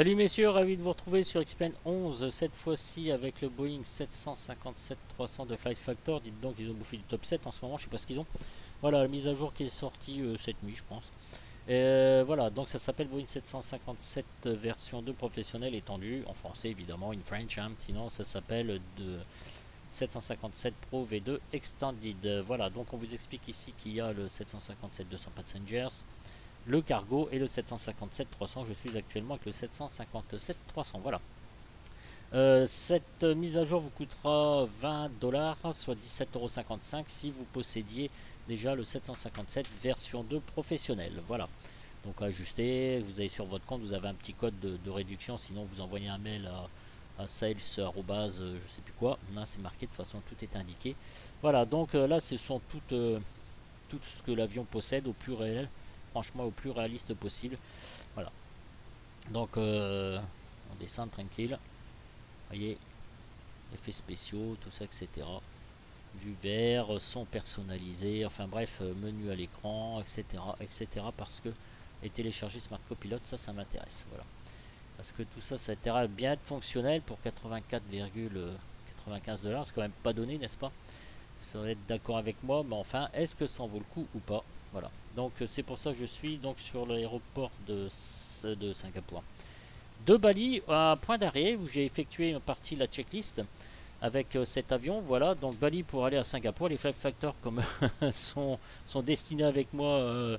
Salut messieurs, ravi de vous retrouver sur X-Plane 11, cette fois-ci avec le Boeing 757-300 de Flight Factor. Dites donc, ils ont bouffé du top 7 en ce moment, je sais pas ce qu'ils ont. Voilà, la mise à jour qui est sortie cette nuit, je pense. Voilà, donc ça s'appelle Boeing 757 version 2 professionnelle étendue, en français évidemment, in French, hein. Sinon ça s'appelle de 757 Pro V2 Extended. Voilà, donc on vous explique ici qu'il y a le 757-200 Passengers, le cargo et le 757-300. Je suis actuellement avec le 757-300. Voilà. Cette mise à jour vous coûtera 20 $, soit 17,55 € si vous possédiez déjà le 757 version 2 professionnelle. Voilà. Donc à ajuster, vous allez sur votre compte, vous avez un petit code de réduction, sinon vous envoyez un mail à sales je sais plus quoi. Là c'est marqué, de toute façon tout est indiqué. Voilà, donc là ce sont tout ce que l'avion possède au plus réel, franchement au plus réaliste possible. Voilà, donc on descend tranquille, voyez, effets spéciaux, tout ça, etc. Vue vert, son personnalisé, enfin bref, menu à l'écran, etc., etc. Parce que et télécharger Smart Copilot, ça m'intéresse, voilà, parce que tout ça ça a intérêt à bien être fonctionnel pour 84,95 $. C'est quand même pas donné, n'est-ce pas? Vous serez d'accord avec moi, mais enfin, est-ce que ça en vaut le coup ou pas? Voilà. Donc c'est pour ça que je suis donc sur l'aéroport de Singapour. De Bali, à point d'arrêt où j'ai effectué une partie de la checklist avec cet avion. Voilà, donc Bali pour aller à Singapour. Les flight factors comme sont destinés avec moi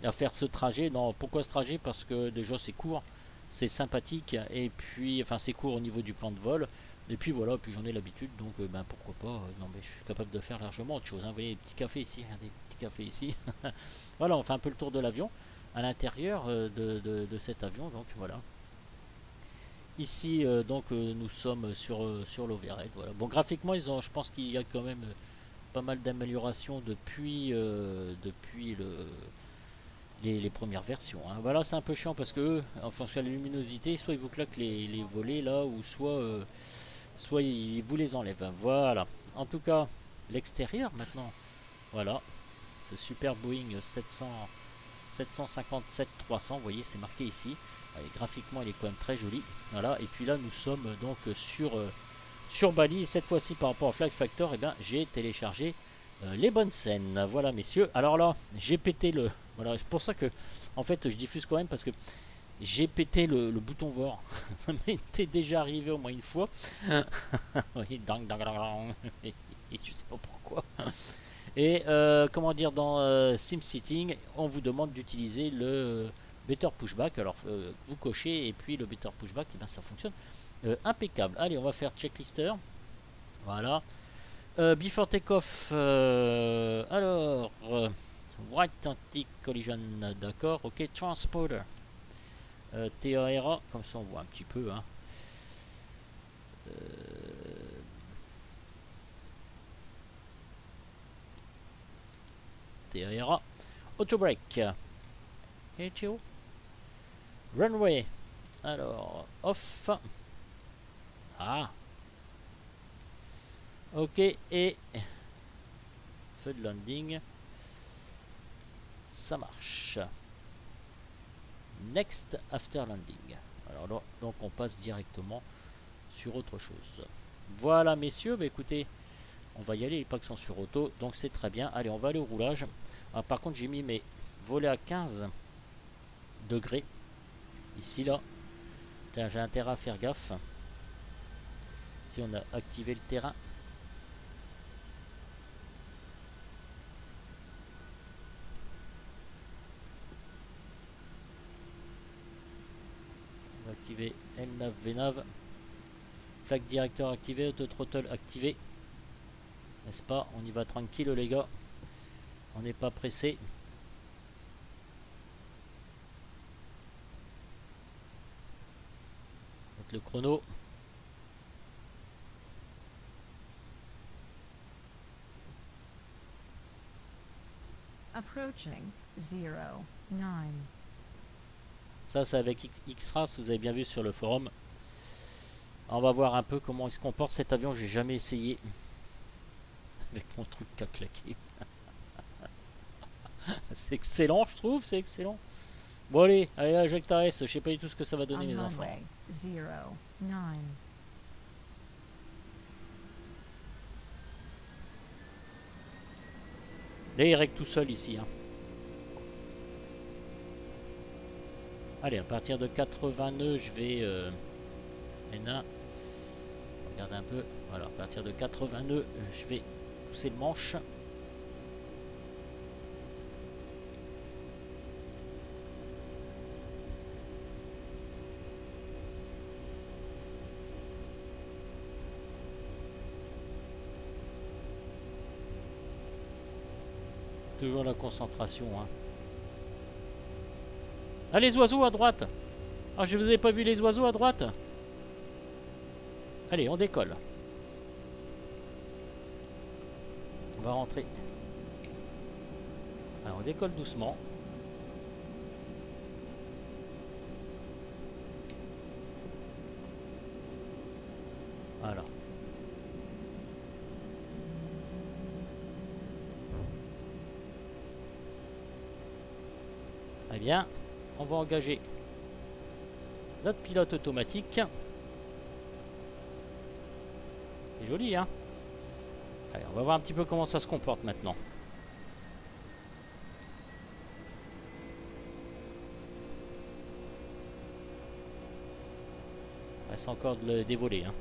à faire ce trajet. Non, pourquoi ce trajet? Parce que déjà c'est court, c'est sympathique, et puis enfin c'est court au niveau du plan de vol. Et puis voilà, puis j'en ai l'habitude, donc ben pourquoi pas. Non mais je suis capable de faire largement autre chose, hein. Vous voyez, des petits cafés ici, regardez, petits cafés ici. Voilà, on fait un peu le tour de l'avion, à l'intérieur de cet avion, donc voilà. Ici, donc nous sommes sur l'overhead. Voilà. Bon, graphiquement, je pense qu'il y a quand même pas mal d'améliorations depuis les premières versions, hein. Voilà, c'est un peu chiant parce que eux, en fonction de la luminosité, soit ils vous claquent les volets là, ou soit ils vous les enlèvent. Voilà. En tout cas, l'extérieur maintenant. Voilà, ce super Boeing 757-300, vous voyez, c'est marqué ici. Allez, graphiquement, il est quand même très joli. Voilà, et puis là, nous sommes donc sur Bali. Et cette fois-ci, par rapport à Flight Factor, eh ben, j'ai téléchargé les bonnes scènes. Voilà, messieurs. Alors là, j'ai pété le. Voilà, c'est pour ça que, en fait, je diffuse quand même parce que j'ai pété le bouton VOR. Ça m'était déjà arrivé au moins une fois. Oui, dang, dang, dang, dang. Et je sais pas pourquoi. Et comment dire, dans SimSitting, on vous demande d'utiliser le Better Pushback. Alors vous cochez et puis le Better Pushback, et ben, ça fonctionne impeccable. Allez, on va faire Checklister. Voilà. Before Takeoff, alors, Right Anti-Collision, d'accord. Ok, Transporter. TARA, comme ça on voit un petit peu, hein. TARA. Auto Brake. Et Chio. Runway. Alors, off. Ah. Ok, et feu de landing. Ça marche. Next after landing. Alors là, donc on passe directement sur autre chose. Voilà, messieurs, bah écoutez, on va y aller, les packs sont sur auto, donc c'est très bien. Allez, on va aller au roulage. Alors, par contre, j'ai mis mes volets à 15 degrés. Ici, là. J'ai intérêt à faire gaffe. Si on a activé le terrain. On va activer LNAV, VNAV. Flaque directeur activé, auto-throttle activé. N'est-ce pas? On y va tranquille, les gars. On n'est pas pressé. Mettre le chrono. Approaching 09. Ça, c'est avec X-Race, vous avez bien vu sur le forum. On va voir un peu comment il se comporte cet avion. J'ai jamais essayé. Avec mon truc qui a claqué. C'est excellent, je trouve. C'est excellent. Bon allez, allez à Jecta S, je sais pas du tout ce que ça va donner On mes enfants. runway 09. Là il règle tout seul ici. Hein. Allez, à partir de 80 nœuds, je vais... N1. Regardez un peu. Voilà, à partir de 80 nœuds, je vais pousser le manche. Toujours la concentration. Hein. Ah, les oiseaux à droite. Ah, je vous ai pas vu les oiseaux à droite. Allez, on décolle. On va rentrer. Alors, on décolle doucement. Voilà. Très bien. On va engager notre pilote automatique. C'est joli, hein? Allez, on va voir un petit peu comment ça se comporte maintenant. Il reste encore de le dévoler, hein.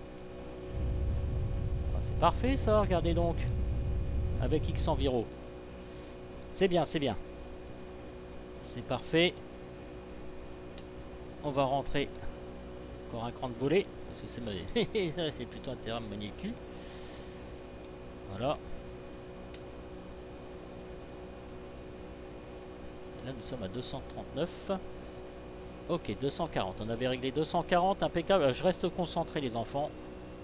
C'est parfait ça, regardez donc. Avec X Enviro. C'est bien, c'est bien. C'est parfait. On va rentrer. Encore un cran de volée. Parce que c'est j'ai plutôt intérêt à me manier le cul. Voilà. Et là nous sommes à 239. Ok, 240. On avait réglé 240, impeccable. Je reste concentré les enfants.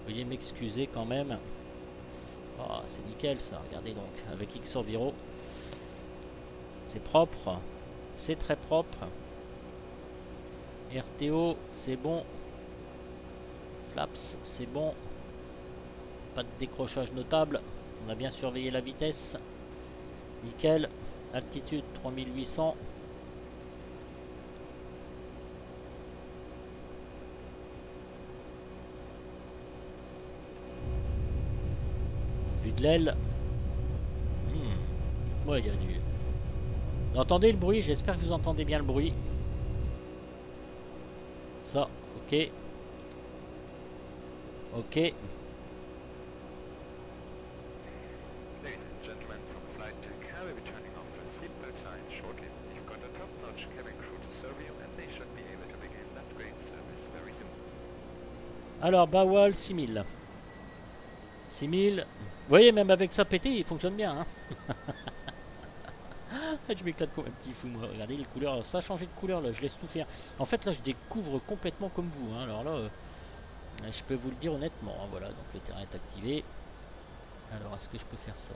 Veuillez m'excuser quand même. Oh, c'est nickel ça, regardez donc. Avec X Enviro. C'est propre. C'est très propre. RTO, c'est bon. Flaps, c'est bon. Pas de décrochage notable. On a bien surveillé la vitesse. Nickel. Altitude 3800. Vue de l'aile. Ouais, il y a du... Vous entendez le bruit? J'espère que vous entendez bien le bruit. Ça, ok. Ok. Alors, Bawal 6000. 6000. Vous voyez, même avec ça pété, il fonctionne bien. Hein. Je m'éclate comme un petit fou, moi. Regardez les couleurs. Alors, ça a changé de couleur, là. Je laisse tout faire. En fait, là, je découvre complètement comme vous. Hein. Alors là, je peux vous le dire honnêtement. Hein. Voilà, donc le terrain est activé. Alors, est-ce que je peux faire ça?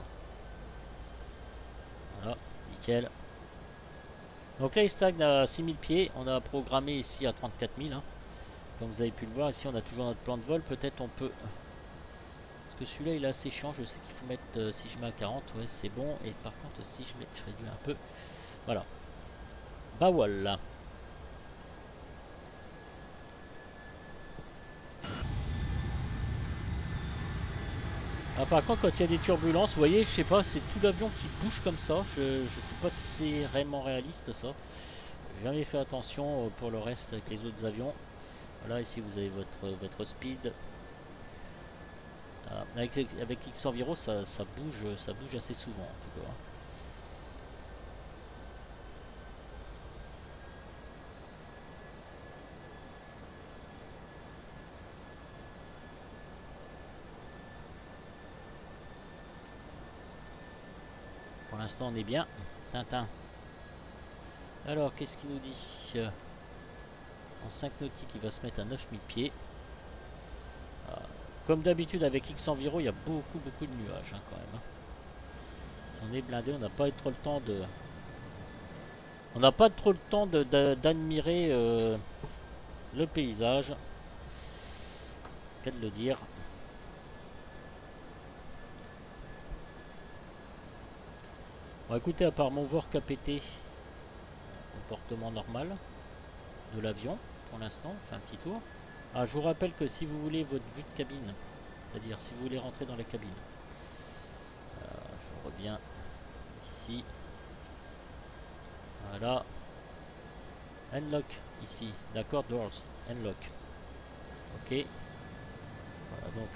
Voilà, nickel. Donc là, il stagne à 6000 pieds. On a programmé ici à 34 000. Hein. Comme vous avez pu le voir, ici, on a toujours notre plan de vol. Peut-être on peut... Parce que celui-là, il est assez chiant. Je sais qu'il faut mettre... si je mets à 40, ouais, c'est bon. Et par contre, si je mets... Je réduis un peu. Voilà. Bah voilà. Ah, par contre, quand il y a des turbulences, vous voyez, je sais pas, c'est tout l'avion qui bouge comme ça. Je sais pas si c'est réellement réaliste, ça. J'ai jamais fait attention pour le reste avec les autres avions. Voilà, ici vous avez votre speed. Ah, avec X Enviro, ça bouge assez souvent en tout cas. Pour l'instant, on est bien. Tintin. Alors, qu'est-ce qu'il nous dit? En 5 nautiques, il va se mettre à 9000 pieds. Comme d'habitude avec X Enviro, il y a beaucoup de nuages hein, quand même. Hein. Si on est blindé, on n'a pas trop le temps de... On n'a pas trop le temps d'admirer le paysage. Qu'à de le dire. Bon écoutez, à part mon voir qui a pété, comportement normal de l'avion pour l'instant. On fait un petit tour. Ah, je vous rappelle que si vous voulez votre vue de cabine, c'est-à-dire si vous voulez rentrer dans la cabine, je reviens ici. Voilà. Unlock ici. D'accord, doors. Unlock. Ok. Voilà, donc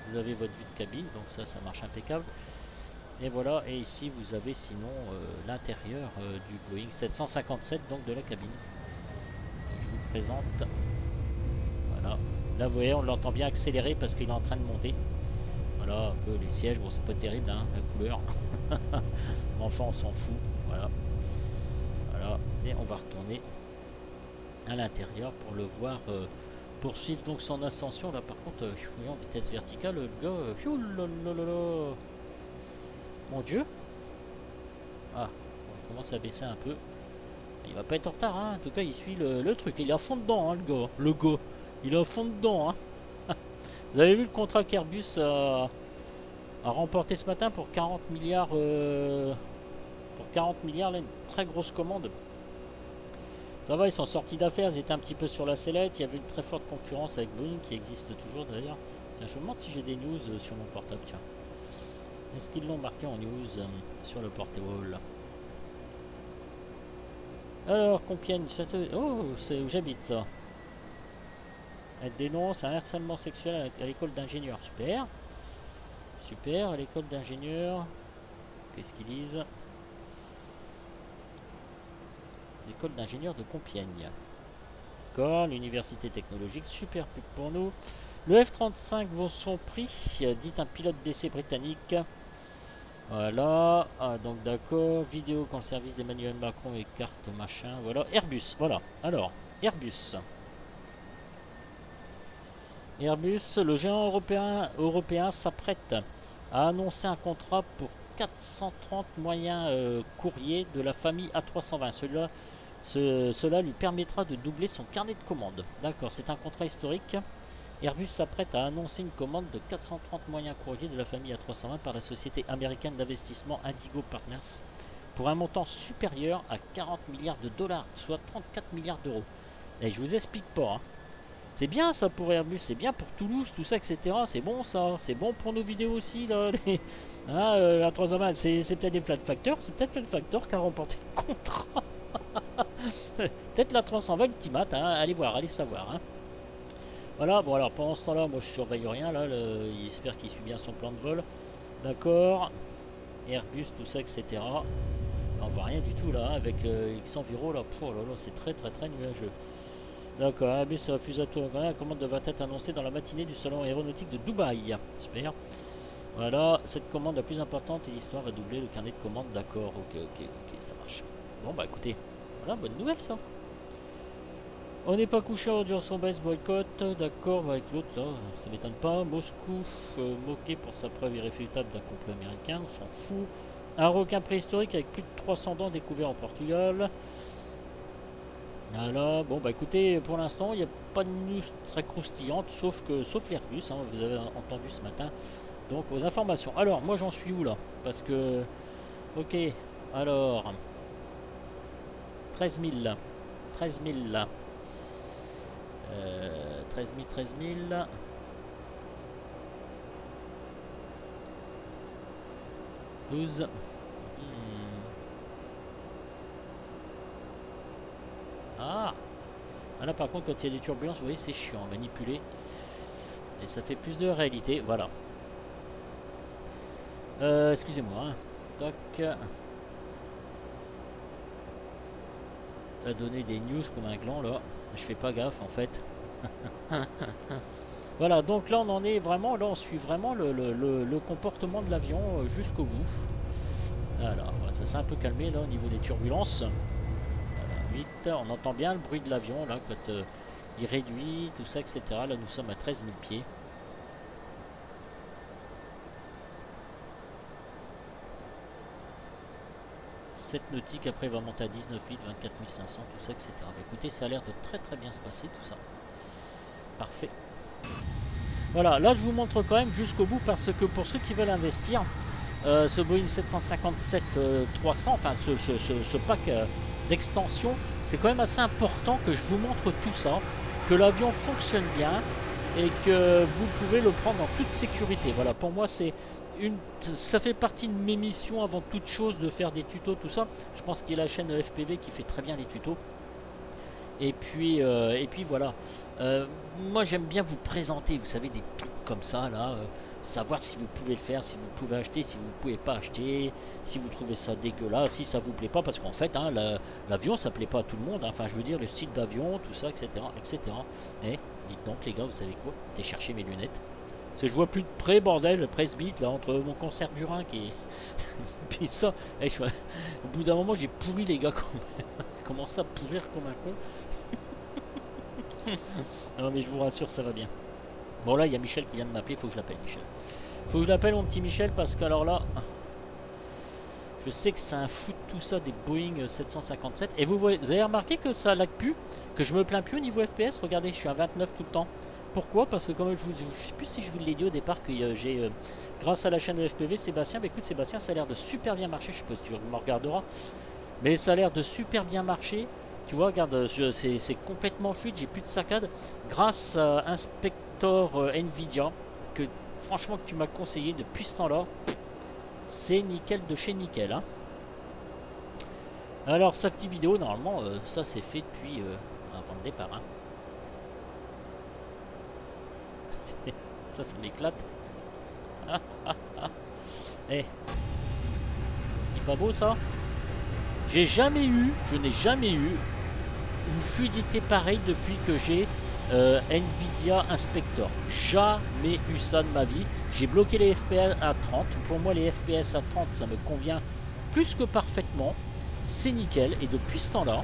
vous avez votre vue de cabine, donc ça marche impeccable. Et voilà, et ici vous avez sinon l'intérieur du Boeing 757, donc de la cabine. Je vous présente. Voilà. Là vous voyez, on l'entend bien accélérer parce qu'il est en train de monter. Voilà, un peu les sièges, bon c'est pas terrible hein, la couleur. Enfin on s'en fout. Voilà. Voilà. Et on va retourner à l'intérieur pour le voir poursuivre donc son ascension. Là par contre, en vitesse verticale, le gars, mon Dieu. Ah, on commence à baisser un peu. Il va pas être en retard, hein. En tout cas, il suit le truc. Il est à fond dedans, hein, le gars. Le gars, il est à fond dedans, hein. Vous avez vu le contrat qu'Airbus a remporté ce matin pour 40 milliards. Pour 40 milliards, là, une très grosse commande. Ça va, ils sont sortis d'affaires. Ils étaient un petit peu sur la sellette. Il y avait une très forte concurrence avec Boeing qui existe toujours d'ailleurs. Tiens, je me demande si j'ai des news sur mon portable. Tiens. Est-ce qu'ils l'ont marqué en news sur le portable? Alors, Compiègne, oh, c'est où j'habite ça. Elle dénonce un harcèlement sexuel à l'école d'ingénieurs. Super. Super, à l'école d'ingénieurs. Qu'est-ce qu'ils disent? L'école d'ingénieurs de Compiègne. D'accord, l'université technologique. Super pub pour nous. Le F-35 vaut son prix, dit un pilote d'essai britannique. Voilà, donc d'accord, vidéo quand le service d'Emmanuel Macron écarte machin, voilà, Airbus, voilà, alors, Airbus, le géant européen s'apprête à annoncer un contrat pour 430 moyens courriers de la famille A320, cela lui permettra de doubler son carnet de commandes, d'accord, c'est un contrat historique. Airbus s'apprête à annoncer une commande de 430 moyens courriers de la famille A320 par la société américaine d'investissement Indigo Partners pour un montant supérieur à 40 milliards de dollars, soit 34 milliards d'euros. Et je vous explique pas. Hein. C'est bien ça pour Airbus, c'est bien pour Toulouse, tout ça, etc. C'est bon ça, c'est bon pour nos vidéos aussi. Là, A320, c'est peut-être des Flat Factor, c'est peut-être Flat Factor qui a remporté le contrat. Peut-être la 320 Ultimate, hein. Allez voir, allez savoir. Hein. Voilà, bon alors pendant ce temps-là, moi je surveille rien, là, il espère qu'il suit bien son plan de vol. D'accord, Airbus, tout ça, etc. Là, on voit rien du tout là, hein, avec X Enviro, là, oh là là, c'est très nuageux. D'accord, Airbus refuse à tout, la commande devrait être annoncée dans la matinée du salon aéronautique de Dubaï. Super. Voilà, cette commande la plus importante et l'histoire va doubler le carnet de commandes, d'accord, ok, ça marche. Bon bah écoutez, voilà, bonne nouvelle ça. On n'est pas couché en audience en baisse, boycott, d'accord, avec l'autre là, ça m'étonne pas. Moscou, moqué pour sa preuve irréfutable d'un complot américain, on s'en fout. Un requin préhistorique avec plus de 300 dents découvert en Portugal. Voilà, bon bah écoutez, pour l'instant, il n'y a pas de news très croustillante, sauf l'Airbus, hein, vous avez entendu ce matin. Donc, aux informations. Alors, moi j'en suis où là? Parce que, ok, alors, 13 000 là. 13 000 là. 13 000. Ah, là par contre quand il y a des turbulences, vous voyez c'est chiant à manipuler. Et ça fait plus de réalité, voilà. Excusez-moi. Hein. Tac. À donner des news comme un gland là. Je fais pas gaffe en fait. Voilà, donc là on en est vraiment, là on suit vraiment le comportement de l'avion jusqu'au bout. Voilà, ça s'est un peu calmé là au niveau des turbulences. Voilà, 8, on entend bien le bruit de l'avion là quand il réduit, tout ça, etc. Là nous sommes à 13 000 pieds. Nautique, après va monter à 19,8, 24 500, tout ça, etc. Bah, écoutez, ça a l'air de très bien se passer tout ça. Parfait. Voilà, là je vous montre quand même jusqu'au bout parce que pour ceux qui veulent investir, ce Boeing 757-300, enfin ce pack d'extension, c'est quand même assez important que je vous montre tout ça, que l'avion fonctionne bien et que vous pouvez le prendre en toute sécurité. Voilà, pour moi ça fait partie de mes missions avant toute chose de faire des tutos, tout ça. Je pense qu'il y a la chaîne FPV qui fait très bien les tutos. Et puis voilà. Moi j'aime bien vous présenter, vous savez, des trucs comme ça là. Savoir si vous pouvez le faire, si vous pouvez acheter, si vous ne pouvez pas acheter, si vous trouvez ça dégueulasse, si ça vous plaît pas, parce qu'en fait, hein, l'avion ça plaît pas à tout le monde, hein. Enfin je veux dire le style d'avion, tout ça, etc. etc. Et dites donc les gars, vous savez quoi? J'ai cherché mes lunettes. Parce que je vois plus de près, bordel, le presbyte là, entre mon cancer du rein qui est. Puis ça, au bout d'un moment j'ai pourri les gars, commencé à pourrir comme un con. Non mais je vous rassure, ça va bien. Bon là il y a Michel qui vient de m'appeler, il faut que je l'appelle Michel. Faut que je l'appelle mon petit Michel parce que alors là, je sais que c'est un fou de tout ça des Boeing 757. Et vous avez remarqué que ça lag plus, que je me plains plus au niveau FPS. Regardez, je suis à 29 tout le temps. Pourquoi? Parce que comme je sais plus si je vous l'ai dit au départ que j'ai, grâce à la chaîne de FPV, Sébastien, bah écoute Sébastien, ça a l'air de super bien marcher. Je sais pas si tu me regarderas, mais ça a l'air de super bien marcher. Tu vois, regarde, c'est complètement fluide, j'ai plus de saccade. Grâce à Inspector Nvidia, que franchement que tu m'as conseillé depuis ce temps-là, c'est nickel de chez nickel. Hein. Alors, safety vidéo, normalement, ça c'est fait depuis avant le départ. Hein. Ça m'éclate. Eh, c'est pas beau ça? Je n'ai jamais eu une fluidité pareille depuis que j'ai Nvidia Inspector. Jamais eu ça de ma vie. J'ai bloqué les FPS à 30. Pour moi, les FPS à 30, ça me convient plus que parfaitement. C'est nickel. Et depuis ce temps-là,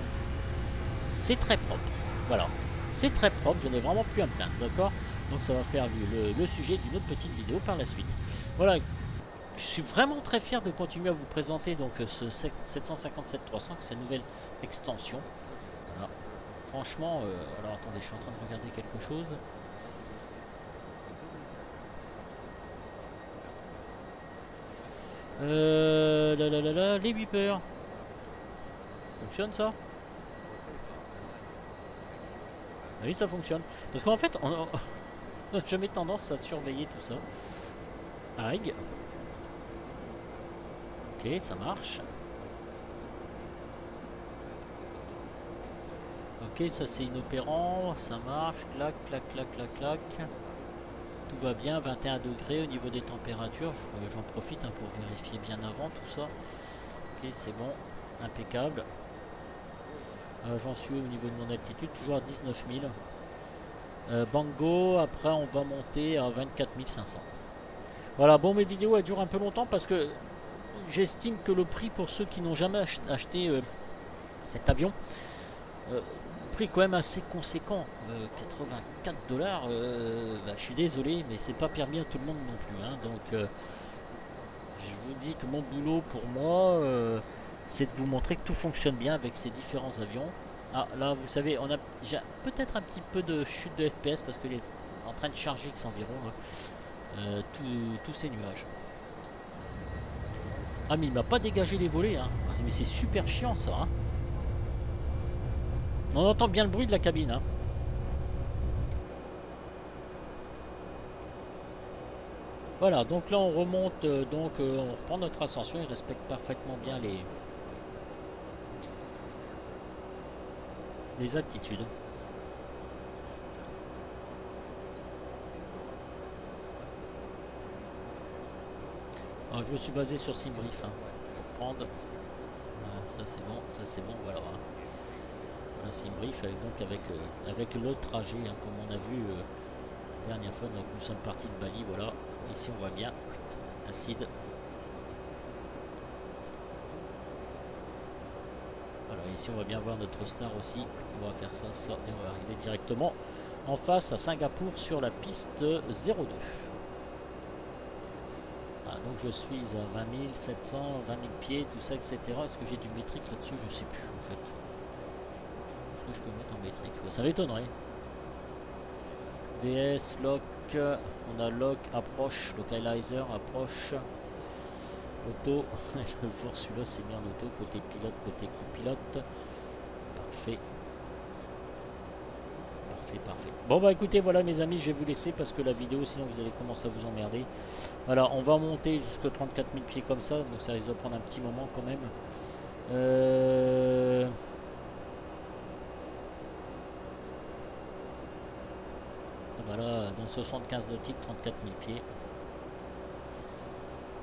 c'est très propre. Voilà. C'est très propre. Je n'ai vraiment plus à me plaindre. D'accord? Donc ça va faire le sujet d'une autre petite vidéo par la suite. Voilà. Je suis vraiment très fier de continuer à vous présenter donc ce 757-300, cette nouvelle extension. Voilà. Franchement, alors attendez, je suis en train de regarder quelque chose. Les whippers. Fonctionne ça? Oui, ça fonctionne. Parce qu'en fait, on n'a jamais tendance à surveiller tout ça. Aïe. Ok, ça marche. Ok, ça c'est inopérant, ça marche, clac, clac, clac, clac, clac. Tout va bien, 21 degrés au niveau des températures. J'en profite hein, pour vérifier bien avant tout ça. Ok, c'est bon, impeccable. J'en suis au niveau de mon altitude, toujours à 19 000. Bango, après on va monter à 24 500. Voilà, bon, mes vidéos elles durent un peu longtemps parce que j'estime que le prix pour ceux qui n'ont jamais acheté cet avion, prix quand même assez conséquent, 84 $, bah, je suis désolé, mais c'est pas permis à tout le monde non plus. Hein, donc, je vous dis que mon boulot pour moi, c'est de vous montrer que tout fonctionne bien avec ces différents avions. Ah, là, vous savez, on a peut-être un petit peu de chute de FPS parce qu'il est en train de charger environ tous ces nuages. Ah, mais il m'a pas dégagé les volets, hein. Mais c'est super chiant ça. Hein. On entend bien le bruit de la cabine. Hein. Voilà, donc là on remonte, on reprend notre ascension, il respecte parfaitement bien les altitudes. Alors, je me suis basé sur SimBrief hein, pour prendre. Ça c'est bon, voilà. Un SimBrief avec l'autre trajet, hein, comme on a vu la dernière fois. Donc nous sommes partis de Bali, voilà. Ici on voit bien acide. Voilà, ici on va bien voir notre star aussi. On va faire ça, et on va arriver directement en face à Singapour sur la piste 02. Ah, donc je suis à 20 700, 20 000 pieds, tout ça, etc. Est-ce que j'ai du métrique là-dessus? Je sais plus en fait. Est-ce que je peux mettre en métrique? Ça m'étonnerait. VS, lock, on a lock, approche, localizer, approche, auto. Le four celui-là c'est mis en auto, côté pilote, côté copilote. Parfait. Parfait, parfait. Bon bah écoutez, voilà mes amis, je vais vous laisser parce que la vidéo, sinon vous allez commencer à vous emmerder. Voilà, on va monter jusqu'à 34 000 pieds comme ça, donc ça risque de prendre un petit moment quand même. Voilà, dans 75 nautiques, 34 000 pieds.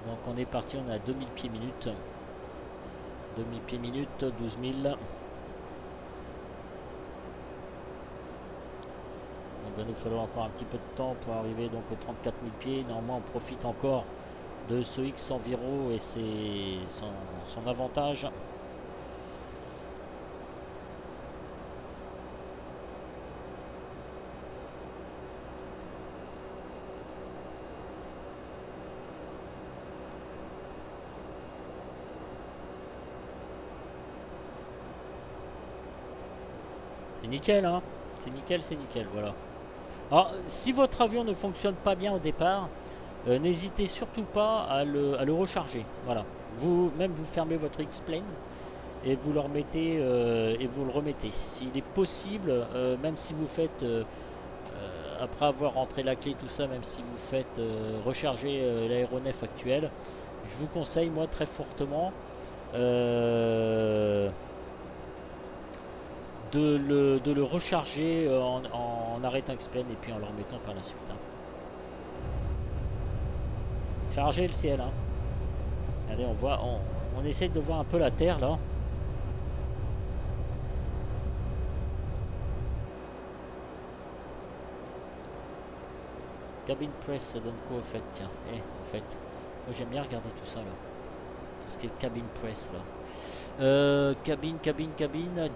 Donc on est parti, on est à 2000 pieds minutes. 2000 pieds minutes, 12 000. Donc il va nous falloir encore un petit peu de temps pour arriver donc aux 34 000 pieds. Normalement on profite encore de ce X Enviro et c'est son avantage. C'est nickel, hein. C'est nickel, voilà. Alors, si votre avion ne fonctionne pas bien au départ, n'hésitez surtout pas à le recharger. Voilà. Vous fermez votre X-Plane et vous le remettez S'il est possible, même si vous faites, après avoir rentré la clé, tout ça, même si vous faites recharger l'aéronef actuel, je vous conseille, moi, très fortement, de le recharger en arrêtant X-Plane et puis en le remettant par la suite. Hein. Charger le ciel. Hein. Allez, on essaie de voir un peu la terre là. Cabin press, ça donne quoi au fait? Tiens, en fait, moi j'aime bien regarder tout ça là. Tout ce qui est cabin press là. Cabine,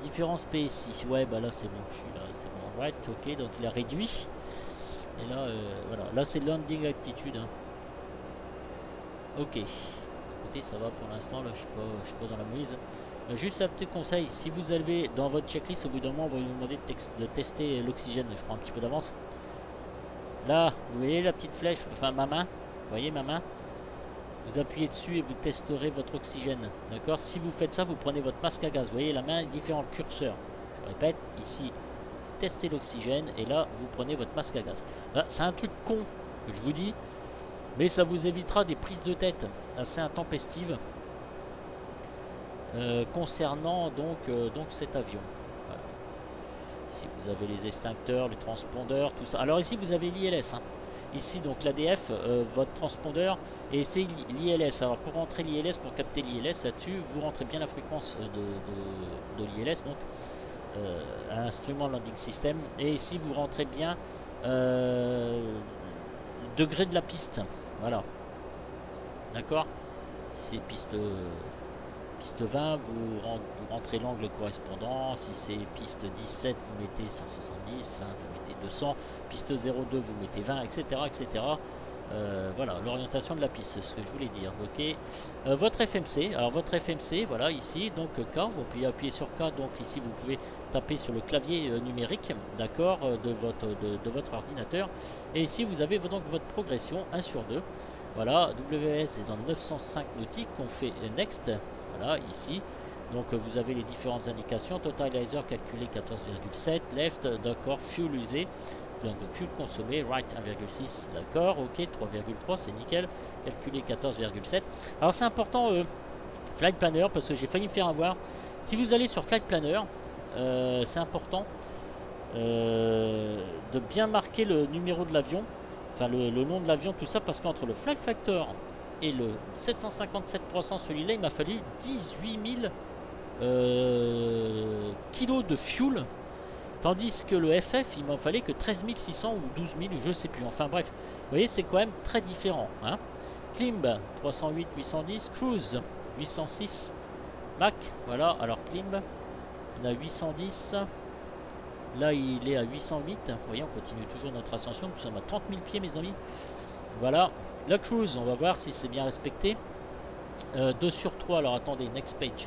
différence PSI. Ouais, bah là c'est bon, je suis là, c'est bon. Right, ok, donc il a réduit. Et là, voilà, là c'est landing altitude. Hein. Ok, écoutez, ça va pour l'instant, là je suis pas dans la mouise. Juste un petit conseil, si vous avez dans votre checklist, au bout d'un moment, on va vous demander de tester l'oxygène. Je prends un petit peu d'avance. Là, vous voyez la petite flèche, enfin ma main, vous voyez ma main? Vous appuyez dessus et vous testerez votre oxygène. D'accord? Si vous faites ça, vous prenez votre masque à gaz. Vous voyez la main, différent curseur. Je répète, ici, vous testez l'oxygène et là, vous prenez votre masque à gaz. C'est un truc con que je vous dis, mais ça vous évitera des prises de tête assez intempestives concernant donc cet avion. Voilà. Ici, vous avez les extincteurs, les transpondeurs, tout ça. Alors ici, vous avez l'ILS. Hein. Ici donc l'ADF, votre transpondeur, et c'est l'ILS. Alors pour rentrer l'ILS, pour capter l'ILS là-dessus, vous rentrez bien la fréquence de l'ILS, donc Instrument Landing System, et ici vous rentrez bien le degré de la piste. Voilà. D'accord. Si c'est piste 20, vous rentrez l'angle correspondant. Si c'est piste 17, vous mettez 170, enfin vous mettez 200. Piste 02, vous mettez 20, etc. etc. Voilà, l'orientation de la piste, c'est ce que je voulais dire. Ok. Votre FMC, alors votre FMC, voilà, ici, donc K, vous pouvez appuyer sur K, donc ici vous pouvez taper sur le clavier numérique, d'accord, de votre ordinateur. Et ici vous avez donc votre progression 1 sur 2. Voilà, WS est dans 905 nautiques, on fait Next. Voilà, ici. Donc vous avez les différentes indications. Totalizer calculé 14,7. Left, d'accord. Fuel usé. Donc fuel consommé. Right 1,6. D'accord. Ok, 3,3. C'est nickel. Calculé 14,7. Alors c'est important, Flight Planner, parce que j'ai failli me faire avoir. Si vous allez sur Flight Planner, c'est important de bien marquer le numéro de l'avion. Enfin le nom de l'avion, tout ça, parce qu'entre le Flight Factor et le 757-300, celui-là, il m'a fallu 18 000 kilos de fuel, tandis que le FF, il m'en fallait que 13 600 ou 12 000, je sais plus. Enfin bref, vous voyez, c'est quand même très différent. Hein. Climb 308, 810, Cruise 806, Mach, voilà. Alors Climb, on a 810. Là, il est à 808. Vous voyez, on continue toujours notre ascension. Nous sommes à 30 000 pieds, mes amis. Voilà. La cruise, on va voir si c'est bien respecté. 2 sur 3. Alors, attendez, next page.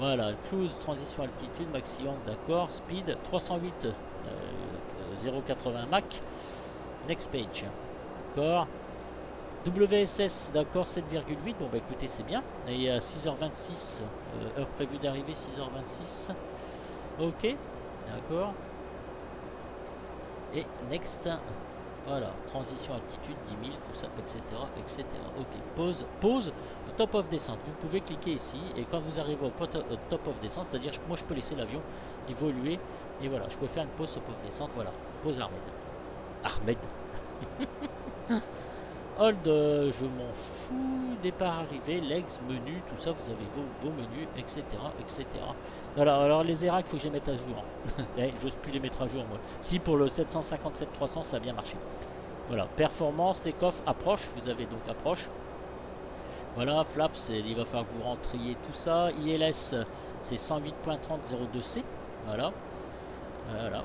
Voilà. Cruise, transition altitude, maximum, d'accord. Speed, 308, 0,80 Mach. Next page. D'accord. WSS, d'accord, 7,8. Bon, bah écoutez, c'est bien. Et à 6h26, heure prévue d'arrivée, 6h26. Ok, d'accord. Et next. Voilà, transition altitude 10 000, tout ça, etc. etc. Ok, pause, top of descente. Vous pouvez cliquer ici et quand vous arrivez au top of descente, c'est-à-dire moi je peux laisser l'avion évoluer et voilà, je peux faire une pause top of descente. Voilà, pause Ahmed. Ahmed. Hold, je m'en fous. Départ, arrivée, legs, menu, tout ça, vous avez vos menus, etc. etc. Voilà, alors les ERAC, il faut que je les mette à jour. J'ose plus les mettre à jour, moi. Si pour le 757-300, ça a bien marché. Voilà, performance, take-off, approche, vous avez donc approche. Voilà, flaps, il va falloir que vous rentriez tout ça. ILS, c'est 108.30.02C. Voilà. Voilà.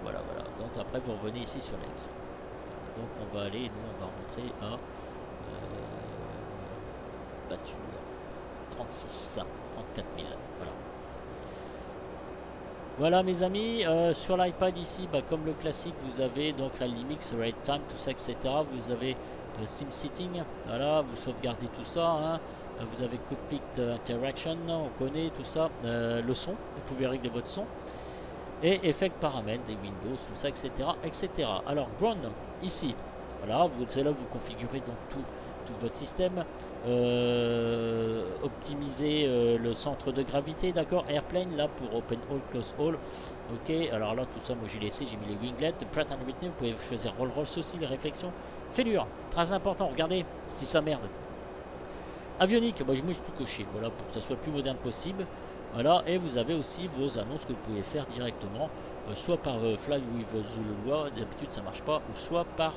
Donc après, vous revenez ici sur legs. Donc on va aller, nous on va rentrer à batture 36, 34 000. Voilà. Voilà mes amis, sur l'iPad ici, comme le classique, vous avez donc Rally Mix, Ride Time, tout ça, etc. Vous avez SimSitting, voilà, vous sauvegardez tout ça. Hein. Vous avez Cockpit Interaction, on connaît tout ça. Le son, vous pouvez régler votre son. Et effect paramètres, des Windows, tout ça, etc. etc. Alors, Ground, ici, voilà, c'est là où vous configurez donc tout votre système. Optimiser le centre de gravité, d'accord. Airplane, là, pour Open All, Close All. Ok, alors là, tout ça, moi j'ai laissé, j'ai mis les winglets. Pratt & Whitney, vous pouvez choisir Rolls-Royce aussi, les réflexions. Fêlure, très important, regardez si ça merde. Avionique, moi j'ai tout coché, voilà, pour que ça soit le plus moderne possible. Voilà, et vous avez aussi vos annonces que vous pouvez faire directement, soit par Fly with Zulu, d'habitude ça marche pas, ou soit par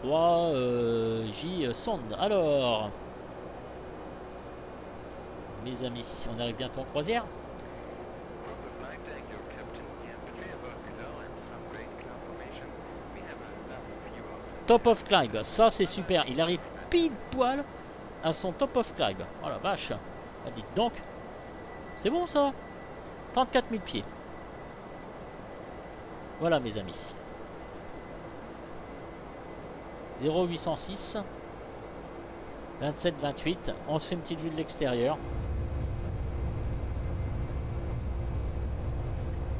3J Sound. Alors, mes amis, on arrive bientôt en croisière. Top of climb, ça c'est super, il arrive pile poil à son top of climb. Oh la vache, ah, dites donc, c'est bon ça, 34 000 pieds. Voilà mes amis. 0,806 27-28. On se fait une petite vue de l'extérieur.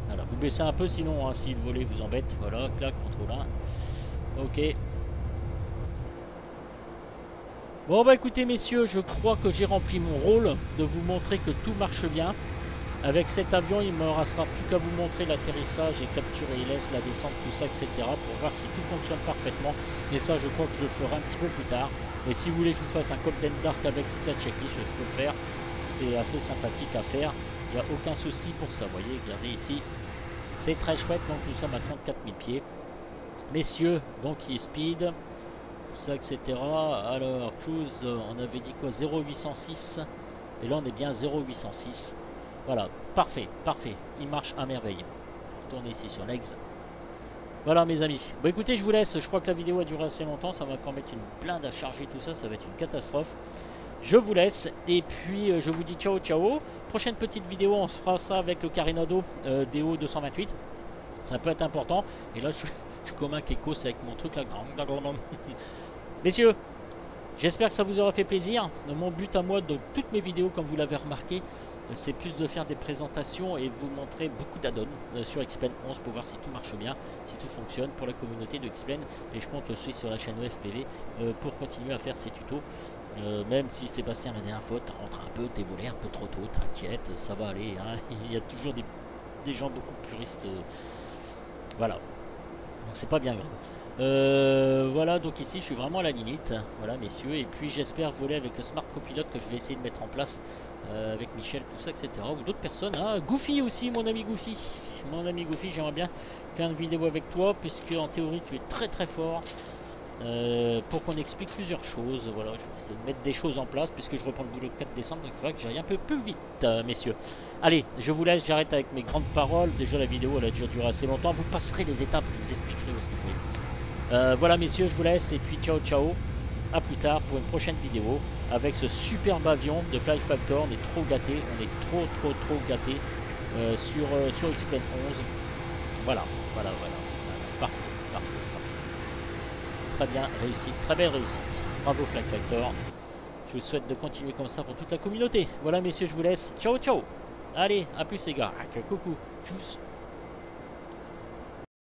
Voilà, vous baissez un peu sinon, hein, si le volet vous embête. Voilà, clac, contrôle 1. Ok. Bon bah écoutez messieurs, je crois que j'ai rempli mon rôle de vous montrer que tout marche bien. Avec cet avion, il ne me restera plus qu'à vous montrer l'atterrissage et capturer ILS, la descente, tout ça, etc. pour voir si tout fonctionne parfaitement. Et ça, je crois que je le ferai un petit peu plus tard. Et si vous voulez que je vous fasse un Golden Dark avec toute la checklist, je peux le faire. C'est assez sympathique à faire. Il n'y a aucun souci pour ça. Vous voyez, regardez ici. C'est très chouette. Donc nous sommes à 34 000 pieds. Messieurs, donc il est speed, tout ça, etc. Alors, cruise, on avait dit quoi, 0,806. Et là, on est bien 0,806. Voilà, parfait, parfait. Il marche à merveille. Tournez ici sur legs. Voilà mes amis. Bon écoutez, je vous laisse. Je crois que la vidéo a duré assez longtemps. Ça va encore mettre une blinde à charger tout ça. Ça va être une catastrophe. Je vous laisse. Et puis je vous dis ciao ciao. Prochaine petite vidéo, on se fera ça avec le Carenado DO 228. Ça peut être important. Et là, je suis comme un Kekos avec mon truc là. Messieurs, j'espère que ça vous aura fait plaisir. Mon but à moi de toutes mes vidéos, comme vous l'avez remarqué, c'est plus de faire des présentations et de vous montrer beaucoup d'add-ons sur X-Plane 11 pour voir si tout marche bien, si tout fonctionne pour la communauté de X-Plane. Et je compte aussi sur la chaîne OFPV pour continuer à faire ces tutos. Même si Sébastien la dernière fois, t'as rentré un peu, t'es volé un peu trop tôt, t'inquiète, ça va aller. Hein. Il y a toujours des gens beaucoup puristes. Voilà. Donc c'est pas bien grave. Voilà, donc ici je suis vraiment à la limite. Voilà messieurs. Et puis j'espère voler avec le Smart Copilot que je vais essayer de mettre en place. Avec Michel, tout ça, etc. Ou d'autres personnes. Hein. Goofy aussi, mon ami Goofy. Mon ami Goofy, j'aimerais bien faire une vidéo avec toi, puisque en théorie, tu es très très fort. Pour qu'on explique plusieurs choses. Voilà, je vais mettre des choses en place, puisque je reprends le boulot le 4 décembre, donc il faudra que j'aille un peu plus vite, messieurs. Allez, je vous laisse, j'arrête avec mes grandes paroles. Déjà, la vidéo, elle a déjà duré assez longtemps. Vous passerez les étapes, je vous expliquerai où est-ce qu'il faut aller. Voilà, messieurs, je vous laisse, et puis ciao, ciao. A plus tard pour une prochaine vidéo avec ce superbe avion de Fly Factor. On est trop gâtés, on est trop gâtés sur X-Plane 11. Voilà. Parfait. Très bien, réussite, très belle réussite. Bravo Fly Factor. Je vous souhaite de continuer comme ça pour toute la communauté. Voilà messieurs, je vous laisse. Ciao ciao. Allez, à plus les gars. Coucou. Tchuss.